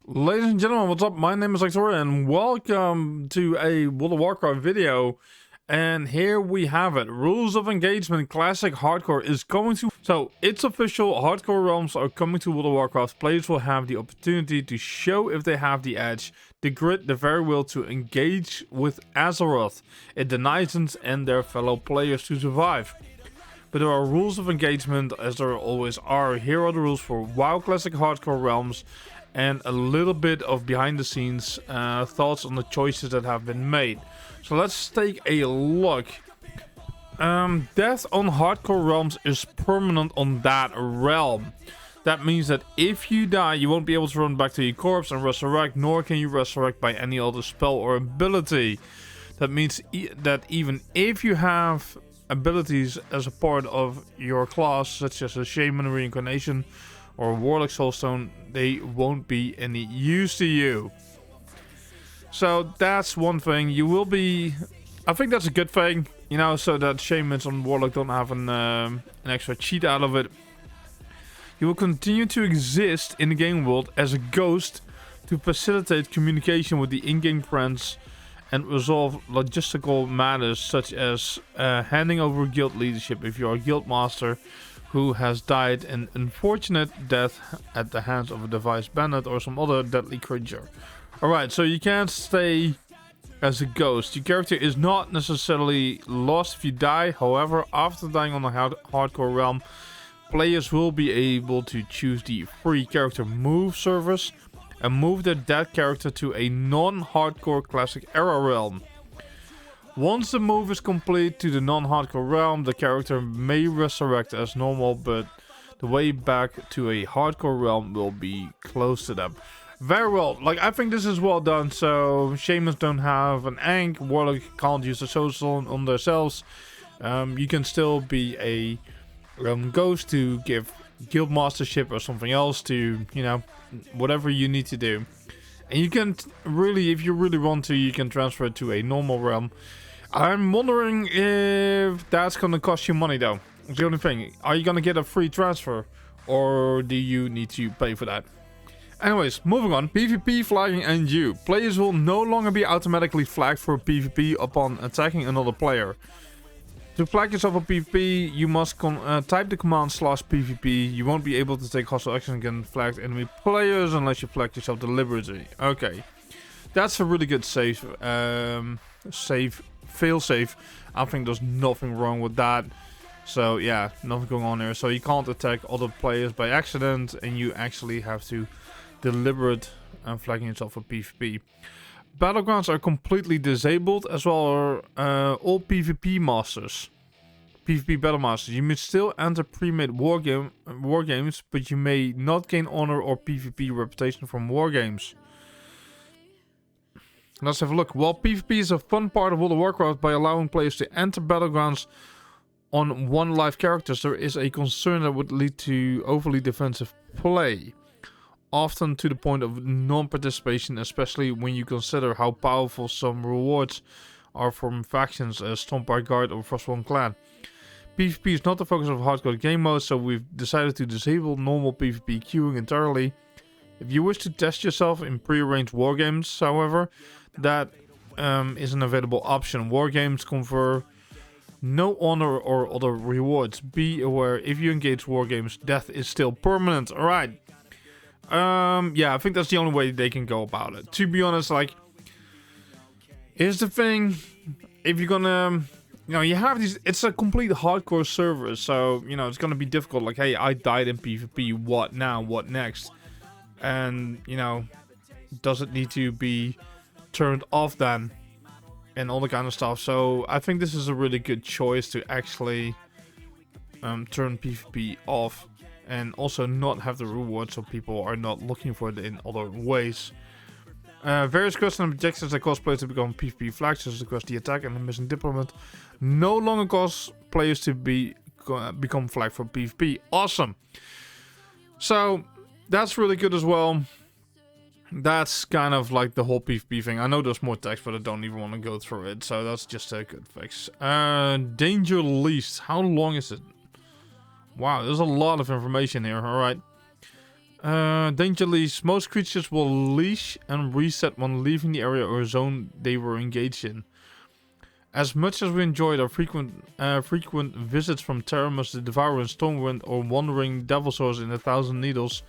Ladies and gentlemen, what's up? My name is Victoria and welcome to a World of Warcraft video. And here we have it. Rules of Engagement Classic Hardcore is coming to... So, it's official. Hardcore realms are coming to World of Warcraft. Players will have the opportunity to show if they have the edge, the grit, the very will to engage with Azeroth, it denizens and their fellow players to survive. But there are rules of engagement, as there always are. Here are the rules for WoW Classic Hardcore realms, and a little bit of behind the scenes thoughts on the choices that have been made. So let's take a look. Death on Hardcore realms is permanent on that realm. That means that if you die, you won't be able to run back to your corpse and resurrect, nor can you resurrect by any other spell or ability. That means that even if you have abilities as a part of your class, such as a Shaman Reincarnation or Warlock Soulstone, they won't be any use to you. So that's one thing. You will be... I think that's a good thing, you know, so that Shamans on Warlock don't have an extra cheat out of it. You will continue to exist in the game world as a ghost to facilitate communication with the in-game friends and resolve logistical matters such as handing over guild leadership if you are a guild master who has died an unfortunate death at the hands of a device bandit or some other deadly creature. Alright, so you can't stay as a ghost. Your character is not necessarily lost if you die. However, after dying on the hardcore realm, players will be able to choose the free character move service and move their dead character to a non-hardcore classic era realm. Once the move is complete to the non-hardcore realm, the character may resurrect as normal, but the way back to a hardcore realm will be closed to them. Very well, like I think this is well done. So Shamans don't have an Ankh, Warlock can't use the social on themselves. You can still be a ghost to give guild mastership or something else to, you know, whatever you need to do. And you can really, if you really want to, you can transfer it to a normal realm. I'm wondering if that's gonna cost you money though. It's the only thing. Are you gonna get a free transfer or do you need to pay for that? Anyways, moving on. PvP flagging and you. Players will no longer be automatically flagged for PvP upon attacking another player. To flag yourself for PvP, you must type the command /PvP. You won't be able to take hostile action against flagged enemy players unless you flag yourself deliberately. Okay, that's a really good save. Fail safe. I think there's nothing wrong with that. So yeah, nothing going on there. So you can't attack other players by accident, and you actually have to deliberate flagging yourself for PvP. Battlegrounds are completely disabled, as well as all PvP masters. PvP battle masters. You may still enter pre-made war games, but you may not gain honor or PvP reputation from war games. Let's have a look. While PvP is a fun part of World of Warcraft by allowing players to enter battlegrounds on one live characters, there is a concern that would lead to overly defensive play. Often to the point of non-participation, especially when you consider how powerful some rewards are from factions as Stompar Guard or Frostborn Clan. PvP is not the focus of hardcore game mode, so we've decided to disable normal PvP queuing entirely. If you wish to test yourself in pre-arranged wargames, however, that is an available option. Wargames confer no honor or other rewards. Be aware, if you engage wargames, death is still permanent. Alright. Yeah, I think that's the only way they can go about it. To be honest, like, here's the thing. If you're gonna, you know, you have these, it's a complete hardcore server, so, you know, it's gonna be difficult. Like, hey, I died in PvP, what now, what next? And, you know, does it need to be turned off then? And all the kind of stuff. So, I think this is a really good choice to actually turn PvP off. And also not have the rewards so people are not looking for it in other ways. Various quests and objectives that cause players to become PvP flags, such as the quest The Attack and the Missing Diplomat, no longer cause players to become flagged for PvP. Awesome! So, that's really good as well. That's kind of like the whole PvP thing. I know there's more text, but I don't even want to go through it. So, that's just a good fix. Danger Least. How long is it? Wow, there's a lot of information here. Alright. Danger leash. Most creatures will leash and reset when leaving the area or zone they were engaged in. As much as we enjoyed our frequent visits from Terramus the Devourer in Stormwind or wandering Devilsaurs in 1,000 Needles,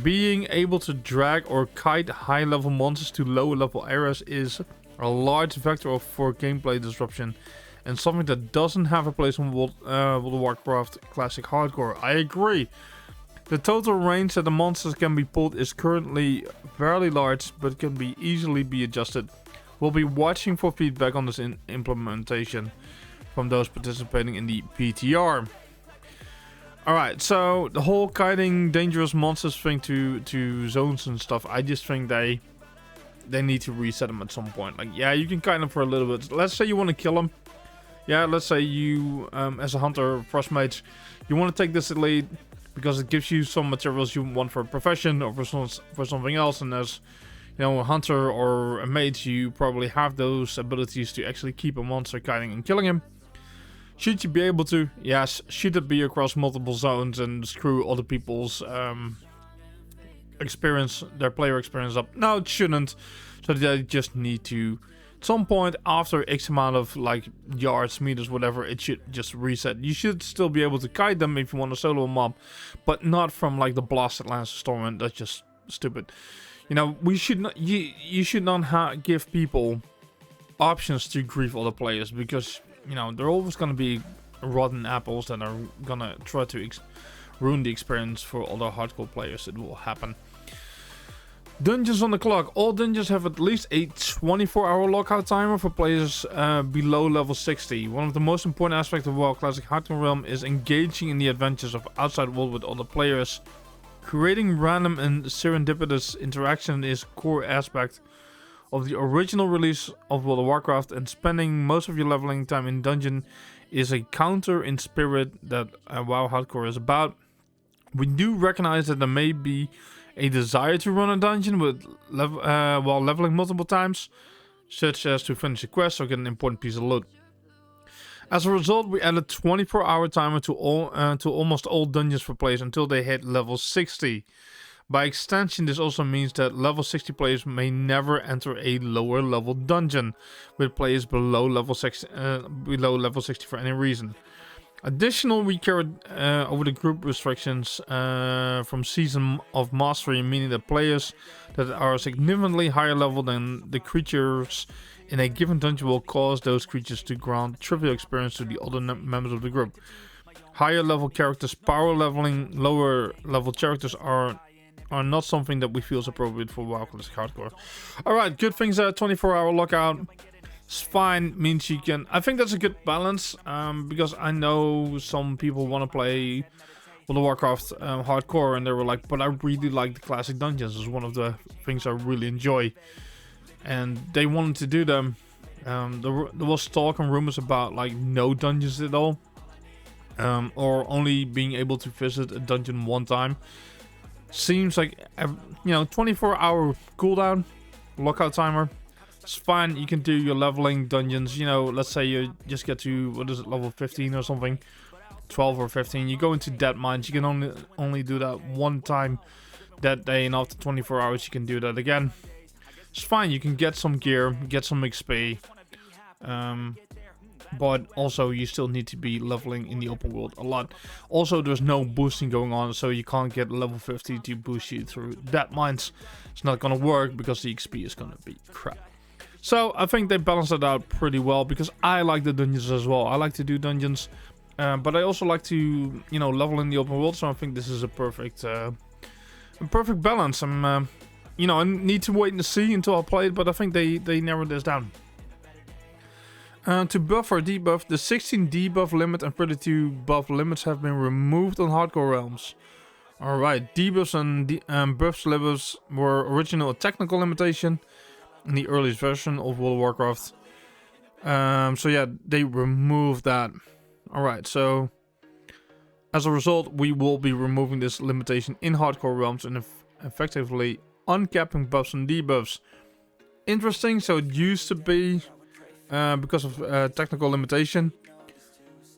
being able to drag or kite high-level monsters to lower-level areas is a large vector for gameplay disruption and something that doesn't have a place in World of Warcraft Classic Hardcore. I agree. The total range that the monsters can be pulled is currently fairly large, but can be easily be adjusted. We'll be watching for feedback on this implementation from those participating in the PTR. Alright, so the whole kiting dangerous monsters thing to zones and stuff, I just think they need to reset them at some point. Like, yeah, you can kite them for a little bit. Let's say you want to kill them. Yeah, let's say you, as a hunter, frost mage, you want to take this elite because it gives you some materials you want for a profession or for something else, and as you know, a hunter or a mage, you probably have those abilities to actually keep a monster kiting and killing him. Should you be able to? Yes. Should it be across multiple zones and screw other people's experience, their player experience up? No, it shouldn't. So they just need to, at some point after X amount of like yards, meters, whatever, it should just reset. You should still be able to kite them if you want to solo a mob, but not from like the Blasted Lands of Stormwind. That's just stupid. You know, we should not. You should not give people options to grief other players, because you know they're always gonna be rotten apples that are gonna try to ruin the experience for other hardcore players. It will happen. Dungeons on the clock. All dungeons have at least a 24-hour lockout timer for players below level 60. One of the most important aspects of WoW Classic Hardcore Realm is engaging in the adventures of outside world with other players. Creating random and serendipitous interaction is a core aspect of the original release of World of Warcraft, and spending most of your leveling time in dungeon is a counter in spirit that WoW Hardcore is about. We do recognize that there may be a desire to run a dungeon with while leveling multiple times, such as to finish a quest or get an important piece of loot. As a result, we added 24-hour timer to almost all dungeons for players until they hit level 60. By extension, this also means that level 60 players may never enter a lower level dungeon with players below level 60 for any reason. Additionally, we carried over the group restrictions from Season of Mastery, meaning that players that are significantly higher level than the creatures in a given dungeon will cause those creatures to grant trivial experience to the other members of the group. Higher level characters power leveling lower level characters are not something that we feel is appropriate for WoW Classic Hardcore. Alright, good things are 24-hour lockout. It's fine, means you can. I think that's a good balance, because I know some people want to play World of Warcraft hardcore, and they were like, but I really like the classic dungeons. It's one of the things I really enjoy, and they wanted to do them. There was talk and rumors about like no dungeons at all, or only being able to visit a dungeon one time. Seems like, 24-hour cooldown, lockout timer. It's fine. You can do your leveling dungeons. Let's say you just get to, what is it, level 15 or something, 12 or 15. You go into Dead Mines. You can only do that one time that day, and after 24 hours you can do that again. It's fine. You can get some gear, get some XP, but also you still need to be leveling in the open world a lot. Also, there's no boosting going on, so you can't get level 50 to boost you through Dead Mines. It's not gonna work because the XP is gonna be crap. So I think they balanced it out pretty well, because I like the dungeons as well. I like to do dungeons, but I also like to, level in the open world. So I think this is a perfect balance. I need to wait and see until I play it, but I think they narrowed this down. To buff or debuff, the 16 debuff limit and 32 buff limits have been removed on Hardcore Realms. Alright, debuffs and buffs levels were originally a technical limitation in the earliest version of World of Warcraft. So yeah, they removed that. Alright, so as a result, we will be removing this limitation in Hardcore Realms and effectively uncapping buffs and debuffs. Interesting, so it used to be because of technical limitation.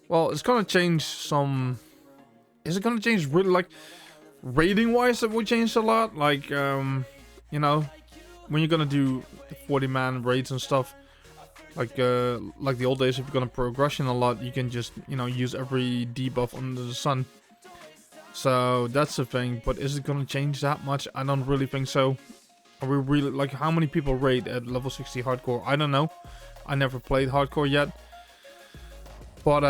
Well, it's gonna change some. Is it gonna change really? Like, Rating wise, it would change a lot. Like, you know, when you're gonna do 40-man raids and stuff, like the old days, if you're gonna progression a lot, you can just, you know, use every debuff under the sun. So that's the thing. But is it gonna change that much? I don't really think so. Are we really, like, how many people raid at level 60 hardcore? I don't know. I never played hardcore yet. But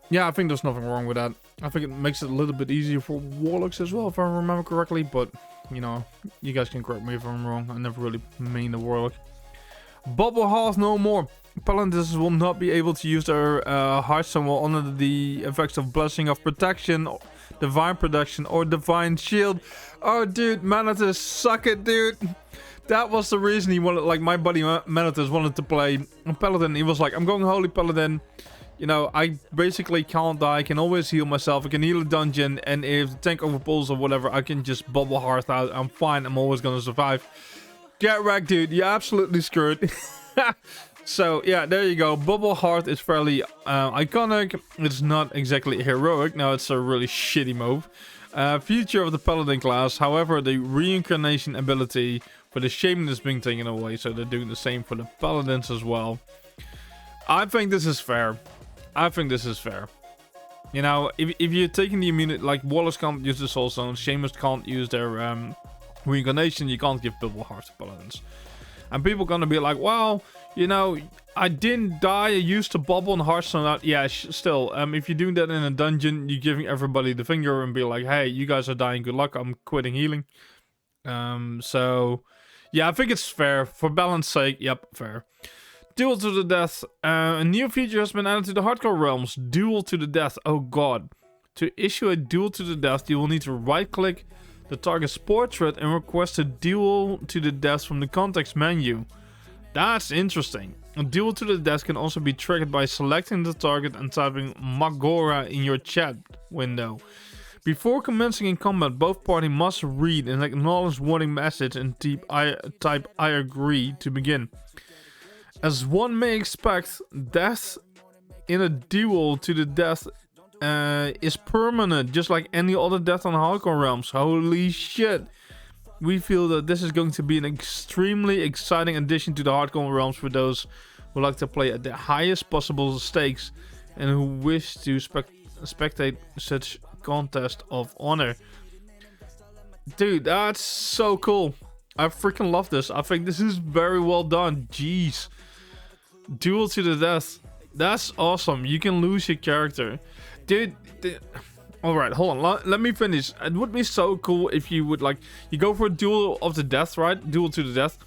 yeah, I think there's nothing wrong with that. I think it makes it a little bit easier for warlocks as well, if I remember correctly. But, you know, you guys can correct me if I'm wrong. I never really mained the warlock. Bubble Hearth no more. Paladins will not be able to use their Hearthstone while under the effects of Blessing of Protection, Divine Protection, or Divine Shield. Oh, dude, Manatus, suck it, dude. That was the reason he wanted, like, my buddy Manatus wanted to play Paladin. He was like, I'm going Holy Paladin. You know, I basically can't die. I can always heal myself. I can heal a dungeon. And if the tank overpulls or whatever, I can just Bubble Hearth out. I'm fine. I'm always going to survive. Get wrecked, dude. You're absolutely screwed. So, yeah, there you go. Bubble Hearth is fairly iconic. It's not exactly heroic. No, it's a really shitty move. Future of the Paladin class. However, the reincarnation ability for the Shaman is being taken away. So they're doing the same for the Paladins as well. I think this is fair. I think this is fair. You know, if you're taking the immunity, like, Warlocks can't use the Soul Stone, Shamans can't use their reincarnation, you can't give Bubble Hearth to Paladins. And people gonna be like, well, you know, I didn't die, I used to bubble and Hearthstone out. Yeah, still, if you're doing that in a dungeon, you're giving everybody the finger and be like, hey, you guys are dying, good luck, I'm quitting healing. So, yeah, I think it's fair. For balance sake, yep, fair. Duel to the death. A new feature has been added to the hardcore realms. Duel to the death. Oh god. To issue a duel to the death, you will need to right click the target's portrait and request a duel to the death from the context menu. That's interesting. A duel to the death can also be triggered by selecting the target and typing Magora in your chat window. Before commencing in combat, both parties must read an acknowledged warning message and type I agree to begin. As one may expect, death in a duel to the death is permanent, just like any other death on hardcore realms. Holy shit. We feel that this is going to be an extremely exciting addition to the hardcore realms for those who like to play at the highest possible stakes and who wish to spectate such contest of honor. Dude, that's so cool. I freaking love this. I think this is very well done. Jeez. Duel to the death. That's awesome. You can lose your character. Dude, alright, hold on. Let me finish. It would be so cool if you would, like, you go for a duel of the death, right? Duel to the death.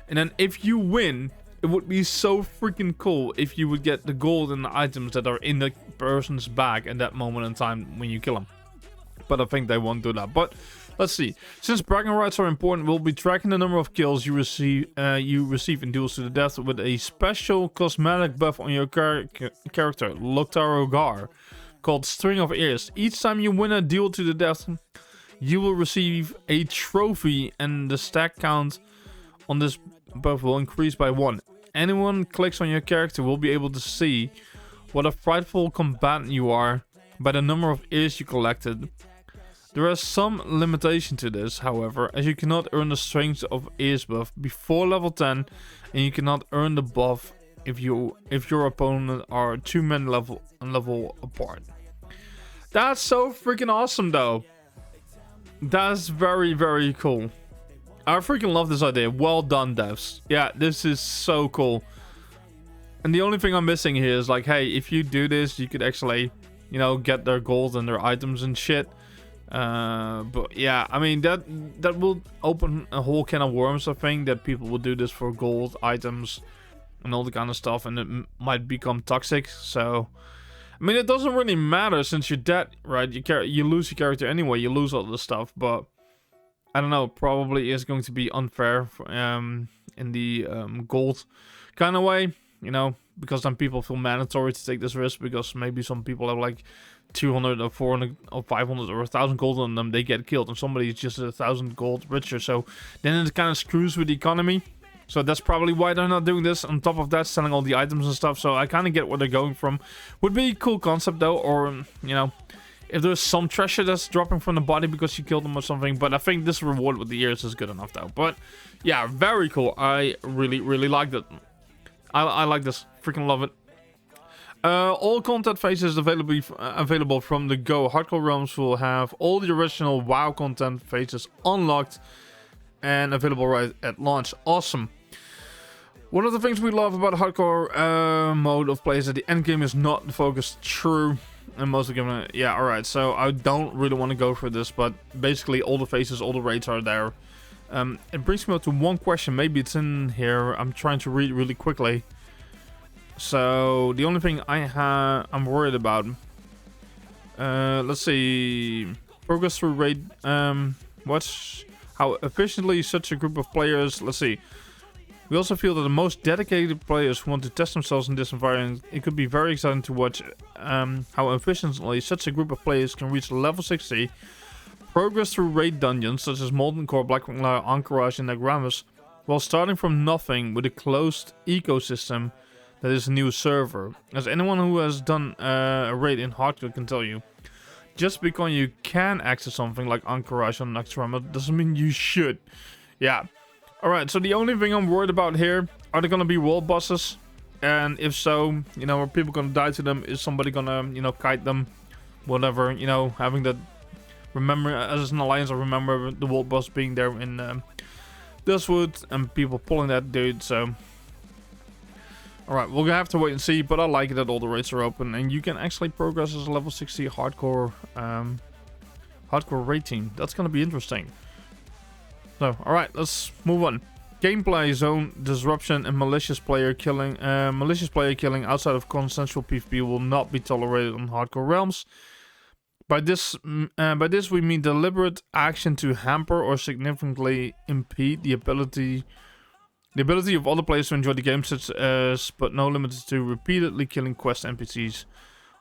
And then if you win, it would be so freaking cool if you would get the gold and the items that are in the person's bag at that moment in time when you kill them. But I think they won't do that. But let's see. Since bragging rights are important, we'll be tracking the number of kills you receive in duels to the death with a special cosmetic buff on your character, Loktar Ogar, called String of Ears. Each time you win a duel to the death, you will receive a trophy, and the stack count on this buff will increase by 1. Anyone clicks on your character will be able to see what a frightful combatant you are by the number of ears you collected. There is some limitation to this, however, as you cannot earn the Strength of Ears buff before level 10, and you cannot earn the buff if your opponent are 2 men level apart. That's so freaking awesome, though. That's very, very cool. I freaking love this idea. Well done, devs. Yeah, this is so cool. And the only thing I'm missing here is, like, hey, if you do this, you could actually, you know, get their gold and their items and shit. But yeah, I mean, that will open a whole can of worms. I think that people will do this for gold items and all the kind of stuff, and it might become toxic. So I mean, it doesn't really matter since you're dead, right? You lose your character anyway, you lose all the stuff. But I don't know, probably is going to be unfair for, in the gold kind of way, you know, because then people feel mandatory to take this risk, because maybe some people have like 200 or 400 or 500 or 1,000 gold on them, they get killed, and somebody is just 1,000 gold richer. So then it kind of screws with the economy. So that's probably why they're not doing this. On top of that, selling all the items and stuff. So I kind of get where they're going from. Would be a cool concept though, or, you know, if there's some treasure that's dropping from the body because you killed them or something. But I think this reward with the ears is good enough though. But yeah, very cool. I really liked it. I like this. Freaking love it. All content phases available from the Go Hardcore Realms will have all the original WoW content phases unlocked and available right at launch. Awesome. One of the things we love about hardcore mode of play is that the end game is not focused. True. And most of the game, yeah, alright. So I don't really want to go for this, but basically all the phases, all the raids are there. It brings me up to one question. Maybe it's in here. I'm trying to read really quickly. So the only thing I'm worried about. Let's see. Progress through raid. What's how efficiently such a group of players. Let's see. We also feel that the most dedicated players who want to test themselves in this environment, it could be very exciting to watch how efficiently such a group of players can reach level 60, progress through raid dungeons such as Molten Core, Blackwing Lair, Anchorage, and Nagramus, while starting from nothing with a closed ecosystem that is a new server. As anyone who has done a raid in hardcore can tell you, just because you can access something like Anchorage on Naxxramas doesn't mean you should. Yeah. Alright, so the only thing I'm worried about here, are there gonna be world bosses? And if so, you know, are people gonna die to them? Is somebody gonna, you know, kite them? Whatever, you know, having that, remember, as an alliance, I remember the world boss being there in Dustwood and people pulling that dude, so. Alright, we're gonna have to wait and see, but I like it that all the raids are open and you can actually progress as a level 60 hardcore, hardcore raid team. That's gonna be interesting. So, alright, let's move on. Gameplay zone disruption and malicious player killing outside of consensual PvP will not be tolerated on Hardcore Realms. By this we mean deliberate action to hamper or significantly impede the ability of other players to enjoy the game, such as, but no limited to, repeatedly killing quest NPCs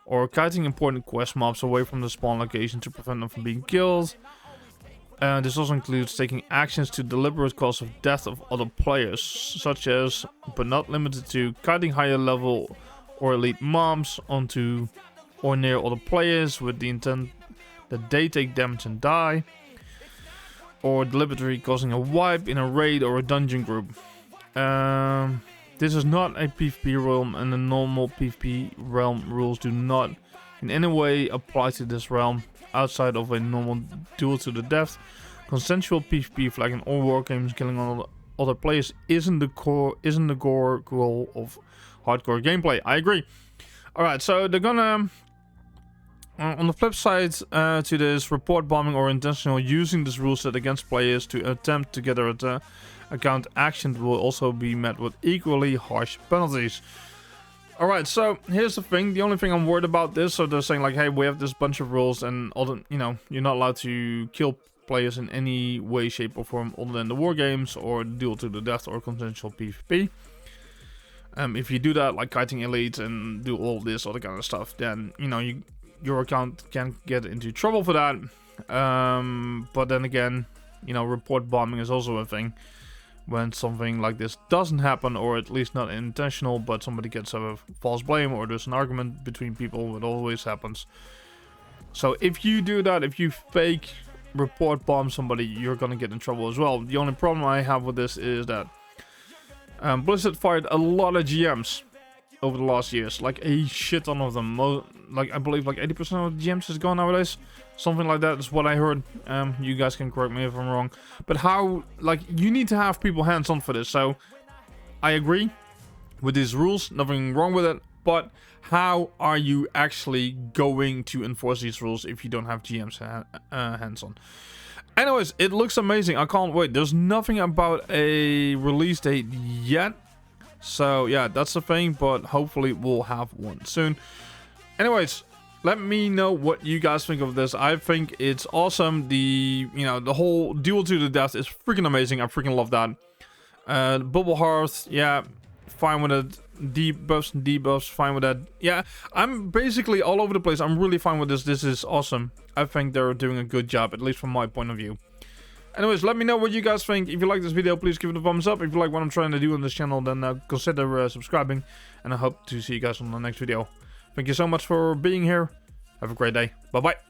or kiting important quest mobs away from the spawn location to prevent them from being killed. This also includes taking actions to deliberate cause of death of other players, such as, but not limited to, kiting higher level or elite mobs onto or near other players with the intent that they take damage and die, or deliberately causing a wipe in a raid or a dungeon group. This is not a PvP realm, and the normal PvP realm rules do not in any way apply to this realm. Outside of a normal duel to the death, consensual PvP flagging all war games, killing other players isn't the core goal of hardcore gameplay. I agree. Alright, so they're gonna on the flip side to this, report bombing or intentional using this rule set against players to attempt to get their account actioned will also be met with equally harsh penalties. Alright, so here's the thing. The only thing I'm worried about this, so they're saying like, hey, we have this bunch of rules and all the, you know, you're not allowed to kill players in any way, shape or form other than the war games or duel to the death or consensual PvP. If you do that, like kiting elite and do all this other kind of stuff, then, you know, your account can get into trouble for that. But then again, you know, report bombing is also a thing. When something like this doesn't happen, or at least not intentional, but somebody gets a false blame, or there's an argument between people, it always happens. So if you do that, if you fake report bomb somebody, you're gonna get in trouble as well. The only problem I have with this is that Blizzard fired a lot of GMs over the last years, like a shit ton of them. Like I believe like 80% of the GMs is gone nowadays. Something like that is what I heard. You guys can correct me if I'm wrong. But how, like, you need to have people hands-on for this. So, I agree with these rules. Nothing wrong with it. But how are you actually going to enforce these rules if you don't have GMs hands-on? Anyways, it looks amazing. I can't wait. There's nothing about a release date yet. So, yeah, that's the thing. But hopefully we'll have one soon. Anyways, let me know what you guys think of this. I think it's awesome. The whole duel to the death is freaking amazing. I freaking love that. Bubble Hearth, yeah, fine with it. Debuffs and debuffs, fine with that. Yeah, I'm basically all over the place. I'm really fine with this. This is awesome. I think they're doing a good job, at least from my point of view. Anyways, let me know what you guys think. If you like this video, please give it a thumbs up. If you like what I'm trying to do on this channel, then consider subscribing. And I hope to see you guys on the next video. Thank you so much for being here. Have a great day. Bye-bye.